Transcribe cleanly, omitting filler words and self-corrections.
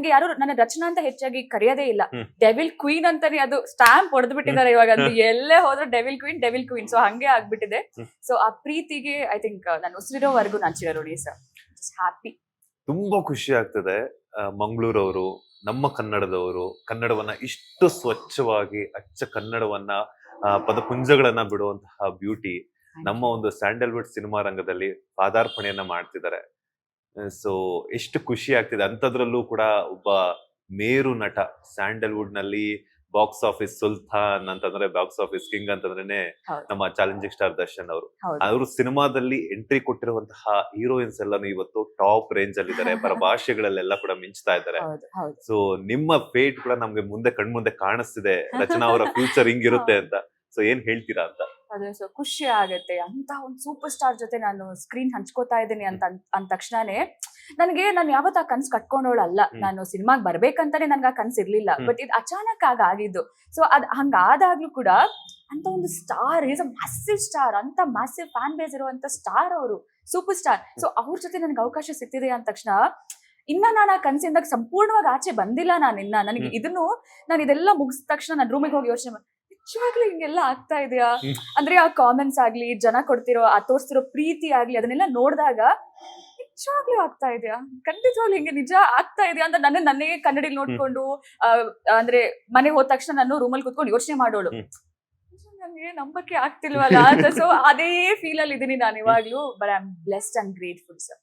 ನನ್ಗೆ ಯಾರು ನನ್ನ ರಚನಾ ಅಂತ ಹೆಚ್ಚಾಗಿ ಕರೆಯೋದೇ ಇಲ್ಲ. ಡೆವಿಲ್ ಕ್ವೀನ್ ಅಂತಾನೆ ಅದು ಸ್ಟಾಂಪ್ ಹೊಡೆದು ಬಿಟ್ಟಿದ್ದಾರೆ ಇವಾಗ. ಅದು ಎಲ್ಲೇ ಹೋದ್ರು ಡೆವಿಲ್ ಕ್ವೀನ್. ಸೊ ಹಂಗೆ ಆಗ್ಬಿಟ್ಟಿದೆ. ಸೊ ಆ ಪ್ರೀತಿಗೆ ಐ ಥಿಂಕ್ ನಾನು ಉಸಿರಿರೋವರೆಗೂ ನಾನು ಚಿರಋಣಿ ಸರ್. ಹ್ಯಾಪಿ. ತುಂಬಾ ಖುಷಿ ಆಗ್ತದೆ ಮಂಗಳೂರವರು, ನಮ್ಮ ಕನ್ನಡದವರು ಕನ್ನಡವನ್ನ ಇಷ್ಟು ಸ್ವಚ್ಛವಾಗಿ ಅಚ್ಚ ಕನ್ನಡವನ್ನ ಪದಪುಂಜಗಳನ್ನ ಬಿಡುವಂತಹ ಬ್ಯೂಟಿ ನಮ್ಮ ಒಂದು ಸ್ಯಾಂಡಲ್ವುಡ್ ಸಿನಿಮಾ ರಂಗದಲ್ಲಿ ಪಾದಾರ್ಪಣೆಯನ್ನ ಮಾಡ್ತಿದ್ದಾರೆ. ಸೊ ಎಷ್ಟು ಖುಷಿ ಆಗ್ತಿದೆ. ಅಂಥದ್ರಲ್ಲೂ ಕೂಡ ಒಬ್ಬ ಮೇರು ನಟ, ಸ್ಯಾಂಡಲ್ವುಡ್ ನಲ್ಲಿ ಬಾಕ್ಸ್ ಆಫೀಸ್ ಸುಲ್ತಾನ್ ಅಂತಂದ್ರೆ, ಬಾಕ್ಸ್ ಆಫೀಸ್ ಕಿಂಗ್ ಅಂತಂದ್ರೆ ನಮ್ಮ ಚಾಲೆಂಜಿಂಗ್ ಸ್ಟಾರ್ ದರ್ಶನ್ ಅವರು ಸಿನಿಮಾದಲ್ಲಿ ಎಂಟ್ರಿ ಕೊಟ್ಟಿರುವಂತಹ ಹೀರೋಯಿನ್ಸ್ ಎಲ್ಲಾನು ಇವತ್ತು ಟಾಪ್ ರೇಂಜ್ ಅಲ್ಲಿ ಇದ್ದಾರೆ. ಭಾಷೆಗಳಲ್ಲೆಲ್ಲ ಕೂಡ ಮಿಂಚ್ತಾ ಇದ್ದಾರೆ. ಸೊ ನಿಮ್ಮ ಫೇಟ್ ಕೂಡ ನಮ್ಗೆ ಮುಂದೆ ಕಣ್ಮುಂದೆ ಕಾಣಿಸ್ತಿದೆ. ರಚನಾ ಅವರ ಫ್ಯೂಚರ್ ಹಿಂಗಿರುತ್ತೆ ಅಂತ. ಸೊ ಏನ್ ಹೇಳ್ತೀರಾ ಅಂತ? ಅದೇ ಸೊ ಖುಷಿ ಆಗತ್ತೆ. ಅಂತ ಒಂದು ಸೂಪರ್ ಸ್ಟಾರ್ ಜೊತೆ ನಾನು ಸ್ಕ್ರೀನ್ ಹಂಚ್ಕೋತಾ ಇದ್ದೀನಿ ಅಂದ ತಕ್ಷಣನೇ ನಾನು ಯಾವತ್ತ ಆ ಕನ್ಸು ಕಟ್ಕೊಂಡೋಳಲ್ಲ. ನಾನು ಸಿನಿಮಾಗ್ ಬರ್ಬೇಕಂತಾನೆ ನನ್ಗೆ ಆ ಕನ್ಸು ಇರ್ಲಿಲ್ಲ. ಬಟ್ ಇದು ಅಚಾನಕ್ ಆಗಿದ್ದು. ಸೊ ಅದ್ ಹಂಗಾದಾಗ್ಲೂ ಕೂಡ ಅಂತ ಒಂದು star, is a massive star, ಅಂತ ಮ್ಯಾಸಿವ್ ಫ್ಯಾನ್ ಬೇಸ್ ಇರುವಂತ ಸ್ಟಾರ್ ಅವರು, ಸೂಪರ್ ಸ್ಟಾರ್. ಸೊ ಅವ್ರ ಜೊತೆ ನನ್ಗೆ ಅವಕಾಶ ಸಿಕ್ತಿದೆ ಅಂದ ತಕ್ಷಣ ಇನ್ನ ನಾನು ಆ ಕನ್ಸಿಂದ ಸಂಪೂರ್ಣವಾಗಿ ಆಚೆ ಬಂದಿಲ್ಲ. ನನಗೆ ನಾನು ಇದೆಲ್ಲ ಮುಗಿಸಿದ ತಕ್ಷಣ ನನ್ನ ರೂಮಿಗೆ ಹೋಗಿ ಯೋಚನೆ ಮಾಡಿ, ನಿಜವಾಗ್ಲೂ ಹಿಂಗೆಲ್ಲ ಆಗ್ತಾ ಇದೆಯಾ ಅಂದ್ರೆ ಆ ಕಾಮೆಂಟ್ಸ್ ಆಗ್ಲಿ, ಜನ ಕೊಡ್ತಿರೋ ಆ ತೋರಿಸ್ತಿರೋ ಪ್ರೀತಿ ಆಗ್ಲಿ, ಅದನ್ನೆಲ್ಲ ನೋಡಿದಾಗ ನಿಜವಾಗ್ಲೂ ಆಗ್ತಾ ಇದೆಯಾ, ಖಂಡಿತವಾಗ್ಲೂ ಹಿಂಗೆ ನಿಜ ಆಗ್ತಾ ಇದೆಯಾ ಅಂತ ನನ್ನೇ ಕನ್ನಡಿಲಿ ನೋಡ್ಕೊಂಡು ಅಂದ್ರೆ ಮನೆ ಹೋದ ತಕ್ಷಣ ನಾನು ರೂಮಲ್ಲಿ ಕುತ್ಕೊಂಡು ಯೋಚನೆ ಮಾಡೋಳು. ನನ್ಗೆ ನಂಬಕ್ಕೆ ಆಗ್ತಿಲ್ವಲ್ಲ ಅಂತ. ಸೊ ಅದೇ ಫೀಲ್ ಅಲ್ಲಿ ಇದೀನಿ ನಾನು ಇವಾಗ್ಲೂ. But I am blessed and grateful sir.